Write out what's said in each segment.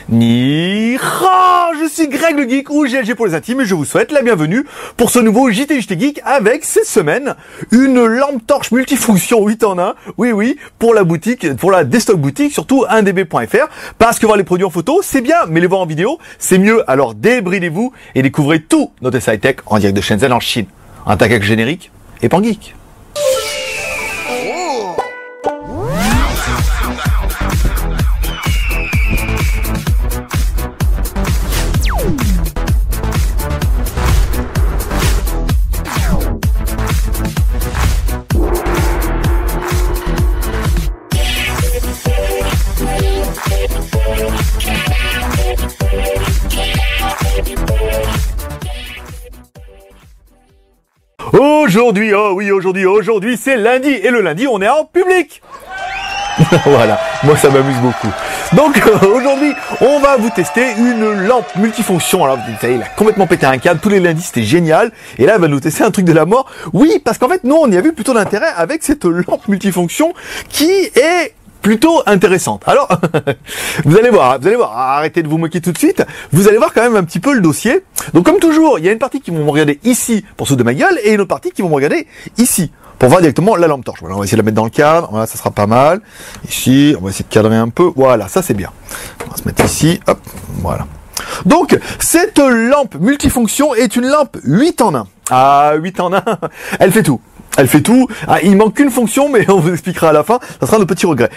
Ni hao, je suis Greg le Geek ou GLG pour les intimes et je vous souhaite la bienvenue pour ce nouveau JT Geek avec cette semaine une lampe torche multifonction 8 en 1. Oui, pour la boutique, pour la desktop boutique, surtout 1db.fr parce que voir les produits en photo c'est bien, mais les voir en vidéo c'est mieux. Alors débridez-vous et découvrez tout notre high-tech en direct de Shenzhen en Chine. Un tag avec générique et pan geek. Aujourd'hui, c'est lundi, et le lundi, on est en public. Voilà, moi ça m'amuse beaucoup. Donc aujourd'hui, on va vous tester une lampe multifonction. Alors vous savez, il a complètement pété un câble, tous les lundis c'était génial, et là elle va nous tester un truc de la mort. Oui, parce qu'en fait, nous on y a vu plutôt d'intérêt avec cette lampe multifonction qui est plutôt intéressante. Alors, vous allez voir, arrêtez de vous moquer tout de suite, vous allez voir quand même un petit peu le dossier. Donc comme toujours, il y a une partie qui vont me regarder ici pour ceux de ma gueule, et une autre partie qui vont me regarder ici, pour voir directement la lampe torche. Voilà, on va essayer de la mettre dans le cadre, voilà, ça sera pas mal. Ici, on va essayer de cadrer un peu, voilà, ça c'est bien. On va se mettre ici, hop, voilà. Donc, cette lampe multifonction est une lampe 8 en 1. Ah, 8 en 1, elle fait tout. Elle fait tout. Ah, il manque qu'une fonction, mais on vous expliquera à la fin. Ça sera nos petits regrets.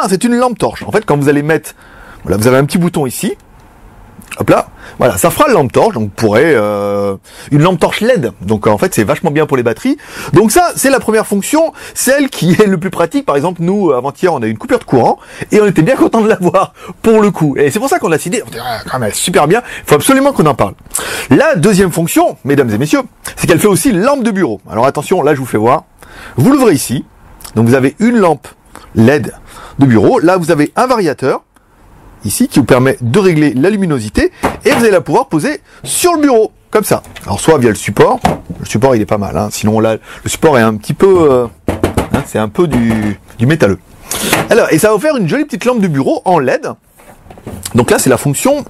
C'est une lampe torche. En fait, quand vous allez mettre, voilà, vous avez un petit bouton ici. Hop là, voilà, ça fera la lampe torche. Donc, vous pourrez une lampe torche LED. Donc, en fait, c'est vachement bien pour les batteries. Donc, ça, c'est la première fonction, celle qui est le plus pratique. Par exemple, nous, avant-hier, on a eu une coupure de courant et on était bien content de l'avoir pour le coup. Et c'est pour ça qu'on a décidé. On dit, quand même, super bien. Il faut absolument qu'on en parle. La deuxième fonction, mesdames et messieurs, c'est qu'elle fait aussi lampe de bureau. Alors attention, là je vous fais voir. Vous l'ouvrez ici. Donc vous avez une lampe LED de bureau. Là vous avez un variateur ici qui vous permet de régler la luminosité et vous allez la pouvoir poser sur le bureau comme ça. Alors soit via le support. Le support il est pas mal. Hein. Sinon là le support est un petit peu, c'est un peu du métalleux. Alors et ça va vous faire une jolie petite lampe de bureau en LED. Donc là c'est la fonction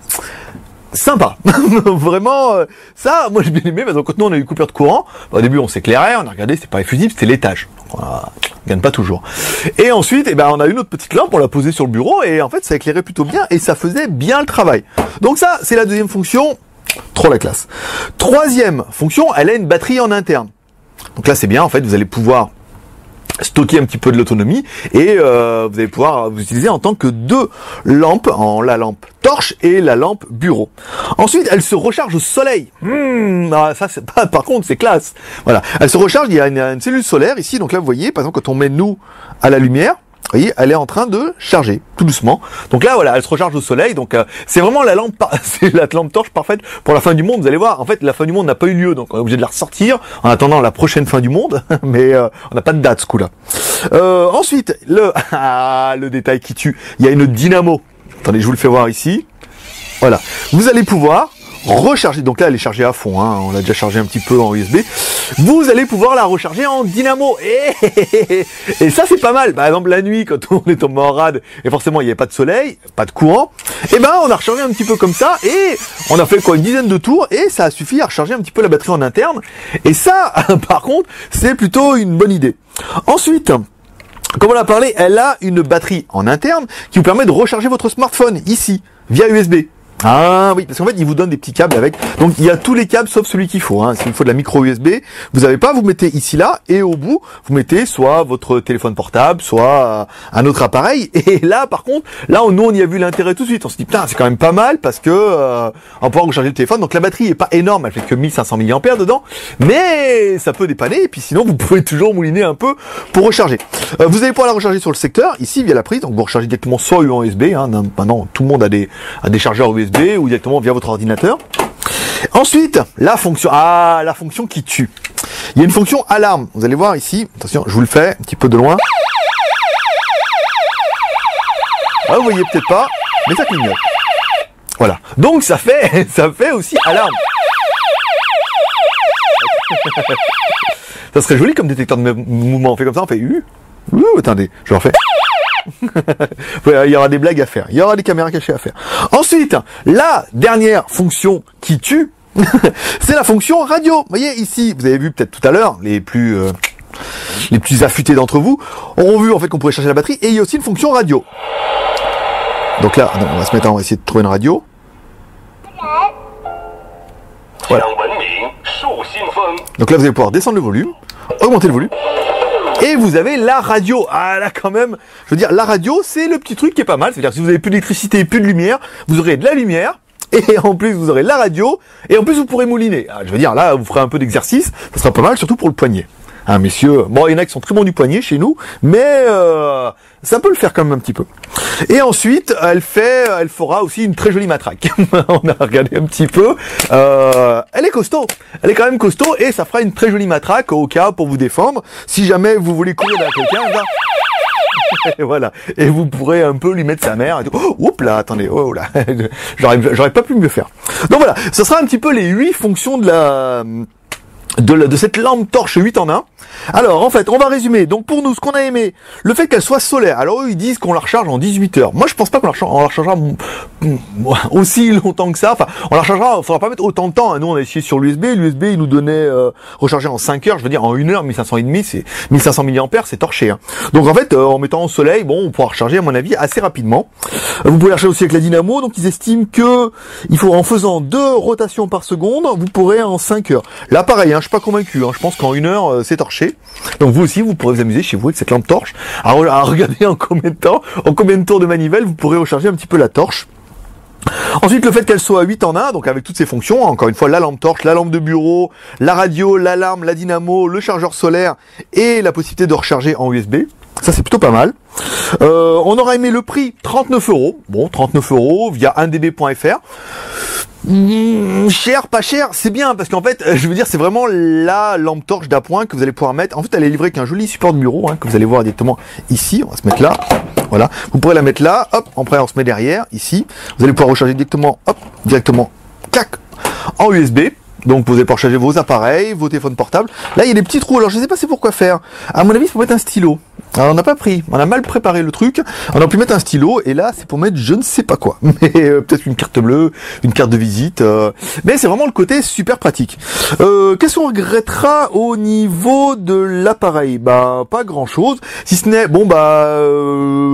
sympa. Vraiment, ça, moi j'ai bien aimé, parce que quand nous on a eu coupure de courant, au début on s'éclairait, on a regardé, c'était pas effusible, c'était l'étage. Donc on gagne pas toujours. Et ensuite, on a eu notre petite lampe, on l'a posée sur le bureau, et en fait ça éclairait plutôt bien, et ça faisait bien le travail. Donc ça, c'est la deuxième fonction, trop la classe. Troisième fonction, elle a une batterie en interne. Donc là c'est bien, en fait, vous allez pouvoir stocker un petit peu de l'autonomie et vous allez pouvoir vous utiliser en tant que deux lampes, la lampe torche et la lampe bureau. Ensuite, elle se recharge au soleil. Ça c'est pas, par contre, c'est classe. Voilà, elle se recharge. Il y a une cellule solaire ici. Donc là, vous voyez, par exemple, quand on met nous à la lumière, vous voyez, elle est en train de charger tout doucement. Donc là, voilà, elle se recharge au soleil. Donc c'est vraiment la lampe, c'est la lampe torche parfaite pour la fin du monde. Vous allez voir, en fait, la fin du monde n'a pas eu lieu, donc on est obligé de la ressortir en attendant la prochaine fin du monde. Mais on n'a pas de date ce coup-là. Ensuite, le détail qui tue, il y a une dynamo. Attendez, je vous le fais voir ici. Voilà, vous allez pouvoir recharger. Donc là, elle est chargée à fond. Hein. On l'a déjà chargé un petit peu en USB. Vous allez pouvoir la recharger en dynamo. Et ça, c'est pas mal. Par exemple, la nuit, quand on est tombé en rade, et forcément, il n'y avait pas de soleil, pas de courant, on a rechargé un petit peu comme ça, et on a fait une dizaine de tours, et ça a suffi à recharger un petit peu la batterie en interne. Et ça, par contre, c'est plutôt une bonne idée. Ensuite, comme on l'a parlé, elle a une batterie en interne qui vous permet de recharger votre smartphone ici, via USB. Ah oui, parce qu'en fait, il vous donne des petits câbles avec. Donc, il y a tous les câbles sauf celui qu'il faut. Hein. S'il faut de la micro USB, vous n'avez pas, vous mettez ici, là, et au bout, vous mettez soit votre téléphone portable, soit un autre appareil. Et là, par contre, nous, on y a vu l'intérêt tout de suite. On se dit, putain, c'est quand même pas mal parce que on va pouvoir recharger le téléphone. Donc, la batterie est pas énorme, elle fait que 1500 mAh dedans, mais ça peut dépanner. Et puis, sinon, vous pouvez toujours mouliner un peu pour recharger. Vous allez pouvoir la recharger sur le secteur, ici, via la prise. Donc, vous rechargez directement soit en USB. Hein. Maintenant, tout le monde a des chargeurs USB. Ou directement via votre ordinateur. Ensuite, la fonction qui tue. Il y a une fonction alarme. Vous allez voir ici. Attention, je vous le fais un petit peu de loin. Ah, vous voyez peut-être pas, mais ça clignote. Voilà. Donc ça fait aussi alarme. Ça serait joli comme détecteur de mouvement. On fait comme ça, on fait attendez, je refais. Il y aura des blagues à faire, il y aura des caméras cachées à faire. Ensuite, la dernière fonction qui tue, c'est la fonction radio. Vous voyez ici, vous avez vu peut-être tout à l'heure, les plus affûtés d'entre vous auront vu en fait qu'on pouvait charger la batterie, et il y a aussi une fonction radio. Donc là, on va se mettre, on va essayer de trouver une radio. Voilà. Donc là, vous allez pouvoir descendre le volume, augmenter le volume, et vous avez la radio. Ah là, quand même, je veux dire, la radio, c'est le petit truc qui est pas mal. C'est-à-dire que si vous avez plus d'électricité, plus de lumière, vous aurez de la lumière, et en plus, vous aurez la radio, et en plus, vous pourrez mouliner. Ah, je veux dire, là, vous ferez un peu d'exercice, ça sera pas mal, surtout pour le poignet. Hein, messieurs, bon, il y en a qui sont très bons du poignet chez nous, mais ça peut le faire quand même un petit peu. Et ensuite, elle fera aussi une très jolie matraque. On a regardé un petit peu. Elle est costaud. Elle est quand même costaud, et ça fera une très jolie matraque au cas pour vous défendre. Si jamais vous voulez courir derrière quelqu'un, ben, et voilà. Et vous pourrez un peu lui mettre sa mère et tout. Oh, oups là, attendez, oh là. J'aurais pas pu mieux faire. Donc voilà, ce sera un petit peu les 8 fonctions de cette lampe torche 8 en 1. Alors, en fait, on va résumer. Donc, pour nous, ce qu'on a aimé, le fait qu'elle soit solaire. Alors, eux, ils disent qu'on la recharge en 18 heures. Moi, je pense pas qu'on la rechargera aussi longtemps que ça. Enfin, on la rechargera, il faudra pas mettre autant de temps. Nous, on a essayé sur l'USB. L'USB, il nous donnait recharger en 5 heures. Je veux dire, en 1 heure, 1500 et demi, c'est 1500 mAh, c'est torché. Hein. Donc, en fait, en mettant au soleil, bon, on pourra recharger, à mon avis, assez rapidement. Vous pouvez la recharger aussi avec la dynamo. Donc, ils estiment que il faut, en faisant 2 rotations par seconde, vous pourrez en 5 heures. Là, pareil, hein, je suis pas convaincu. Hein. Je pense qu'en 1 heure, c'est torché. Donc vous aussi, vous pourrez vous amuser chez vous avec cette lampe torche à regarder en combien de temps, en combien de tours de manivelle vous pourrez recharger un petit peu la torche. Ensuite, le fait qu'elle soit 8 en 1, donc avec toutes ces fonctions, encore une fois, la lampe torche, la lampe de bureau, la radio, l'alarme, la dynamo, le chargeur solaire et la possibilité de recharger en USB. Ça, c'est plutôt pas mal. On aura aimé le prix, 39 €. Bon, 39 € via 1db.fr. Cher, pas cher, c'est bien, parce qu'en fait, je veux dire, c'est vraiment la lampe torche d'appoint que vous allez pouvoir mettre. En fait, elle est livrée avec un joli support de bureau, hein, que vous allez voir directement ici. On va se mettre là. Voilà. Vous pourrez la mettre là, hop, après on se met derrière, ici. Vous allez pouvoir recharger directement, hop, clac, en USB. Donc vous allez pouvoir charger vos appareils, vos téléphones portables. Là, il y a des petits trous, alors je ne sais pas c'est pour quoi faire. À mon avis, c'est pour mettre un stylo. Alors on n'a pas pris, on a mal préparé le truc. On a pu mettre un stylo, et là, c'est pour mettre je ne sais pas quoi. Mais peut-être une carte bleue, une carte de visite. Mais c'est vraiment le côté super pratique. Qu'est-ce qu'on regrettera au niveau de l'appareil? Bah, pas grand-chose. Si ce n'est, bon, bah,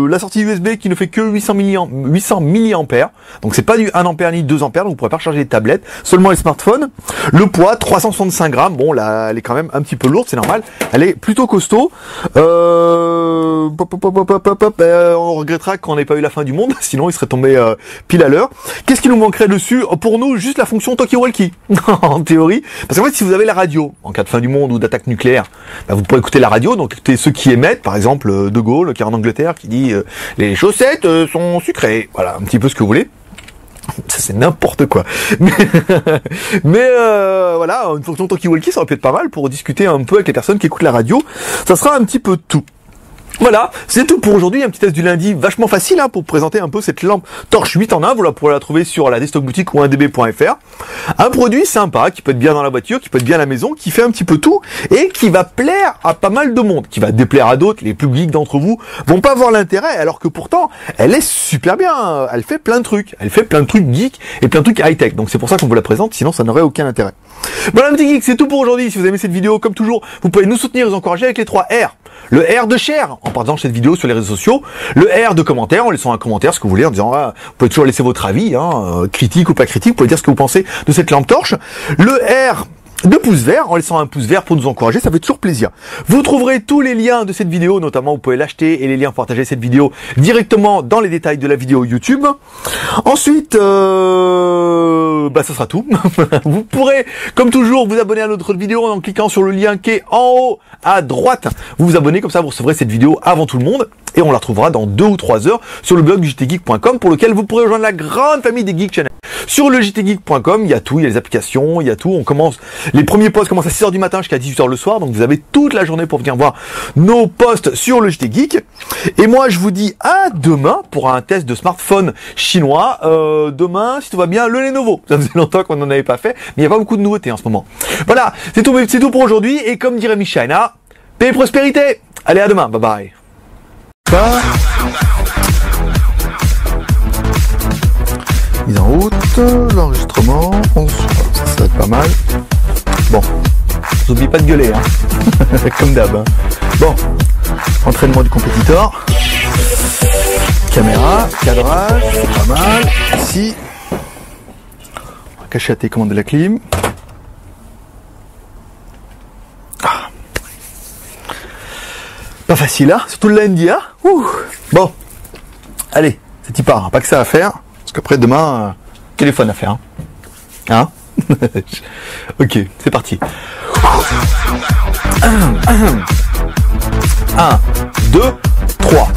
la sortie USB qui ne fait que 800 mAh. Donc c'est pas du 1 ampère ni 2 ampères, donc vous pourrez pas recharger les tablettes, seulement les smartphones. Le poids, 365 grammes. Bon, là, elle est quand même un petit peu lourde, c'est normal. Elle est plutôt costaud. On regrettera qu'on n'ait pas eu la fin du monde, sinon il serait tombé pile à l'heure. Qu'est-ce qui nous manquerait dessus? Pour nous, juste la fonction talkie-walkie, en théorie. Parce qu'en fait, si vous avez la radio, en cas de fin du monde ou d'attaque nucléaire, bah, vous pourrez écouter la radio, donc écouter ceux qui émettent, par exemple De Gaulle, qui est en Angleterre, qui dit les chaussettes sont sucrées. Voilà, un petit peu ce que vous voulez. Ça, c'est n'importe quoi. Mais voilà, une fonction talkie-walkie, ça aurait pu être pas mal pour discuter un peu avec les personnes qui écoutent la radio. Ça sera un petit peu tout. Voilà, c'est tout pour aujourd'hui, un petit test du lundi vachement facile hein, pour présenter un peu cette lampe torche 8 en 1, vous la pourrez la trouver sur la Destock Boutique ou 1db.fr. Un produit sympa, qui peut être bien dans la voiture, qui peut être bien à la maison, qui fait un petit peu tout, et qui va plaire à pas mal de monde, qui va déplaire à d'autres, les plus geeks d'entre vous vont pas voir l'intérêt, alors que pourtant, elle est super bien, elle fait plein de trucs geeks et plein de trucs high-tech, donc c'est pour ça qu'on vous la présente, sinon ça n'aurait aucun intérêt. Voilà mes petits geeks, c'est tout pour aujourd'hui, si vous aimez cette vidéo, comme toujours, vous pouvez nous soutenir et nous encourager avec les 3 R. Le R de share, en partageant cette vidéo sur les réseaux sociaux. Le R de commentaire, en laissant un commentaire, ce que vous voulez, en disant, ah, vous pouvez toujours laisser votre avis, hein, critique ou pas critique, vous pouvez dire ce que vous pensez de cette lampe torche. Le R de pouce vert, en laissant un pouce vert pour nous encourager, ça fait toujours plaisir. Vous trouverez tous les liens de cette vidéo, notamment vous pouvez l'acheter et les liens pour partager cette vidéo directement dans les détails de la vidéo YouTube. Ensuite, bah ça sera tout. Vous pourrez, comme toujours, vous abonner à notre vidéo en cliquant sur le lien qui est en haut à droite. Vous vous abonnez, comme ça vous recevrez cette vidéo avant tout le monde. Et on la retrouvera dans 2 ou 3 heures sur le blog du jtgeek.com pour lequel vous pourrez rejoindre la grande famille des Geek Channel. Sur le jtgeek.com, il y a tout, il y a les applications, il y a tout. On commence, les premiers posts commencent à 6h du matin jusqu'à 18h le soir, donc vous avez toute la journée pour venir voir nos posts sur le JT Geek. Et moi, je vous dis à demain pour un test de smartphone chinois. Demain, si tout va bien, le Lenovo. Ça faisait longtemps qu'on n'en avait pas fait, mais il n'y a pas beaucoup de nouveautés en ce moment. Voilà, c'est tout pour aujourd'hui. Et comme dirait Michaina, paix et prospérité. Allez, à demain, bye bye. pas. Mise en route, l'enregistrement, ça va être pas mal. Bon, n'oublie pas de gueuler, hein. Comme d'hab. Hein. Bon, entraînement du compétiteur. Caméra, cadrage, pas mal. Ici, on va cacher la télécommande de la clim. Ah. Pas facile, hein, surtout le lundi, hein. Bon, allez, c'est y part, pas que ça à faire, parce qu'après demain, téléphone à faire. Hein, ok, c'est parti. 1, 2, 3.